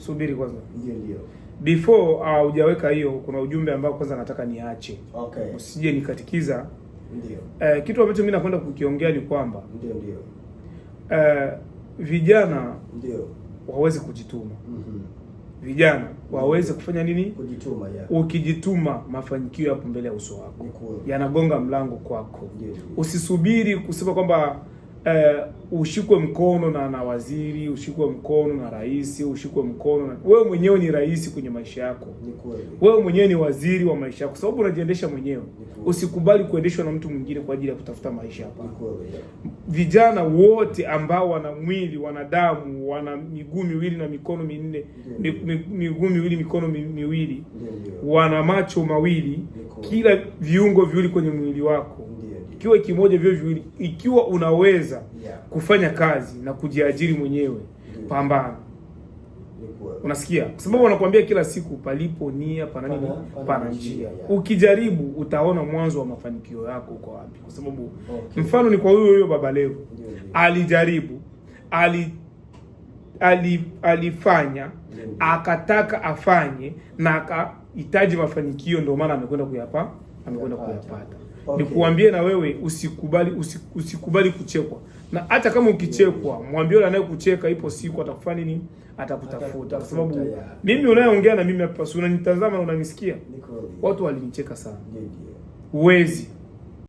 subiri kwanza. Ndio. Before hujaweka hiyo, kuna ujumbe ambao kwanza nataka niache. Okay. Usije nikatikiza. Ndio. Kitu ambacho mimi nakwenda kukiongea ni kwamba ndio. Vijana ndio waweze kujituma. Vijana waweze kufanya nini? Kujituma, Ukijituma, mafanikio yapo mbele ya uso wako. Yanagonga mlango kwako. Usisubiri kusema kwamba ushikwe mkono na waziri, ushikwe mkono na rais, ushikwe mkono na... Wewe mwenyewe ni rais kwenye maisha yako. Wewe mwenyewe ni waziri wa maisha yako, sababu unajiendesha mwenyewe. Usikubali kuendeshwa na mtu mwingine kwa ajili ya kutafuta maisha hapa. Vijana wote ambao wana mwili, wana damu, wana miguu miwili na mikono minne, miguu miwili, mikono miwili, wana macho mawili, kila viungo viwili kwenye mwili wako, ikiwa kimoja vyo viwili, ikiwa unaweza kufanya kazi na kujiajiri mwenyewe, pambana. Unasikia? Kwa sababu wanakuambia kila siku, palipo nia pana nini? Pana njia. Ukijaribu utaona mwanzo wa mafanikio yako uko wapi. Kwa sababu mfano ni kwa huyo Baba Levo. Alijaribu, alifanya, akataka afanye na akahitaji mafanikio, ndio maana amekwenda kuyapata. Nikuambie na wewe usikubali kuchekwa. Na hata kama ukichekwa, mwambie yule anayekucheka ipo siku atakufanya nini? Atakutafuta. Kwa sababu mimi unayeongea na mimi hapa, unanitazama na unanisikia. Watu walinicheka sana. Uwezi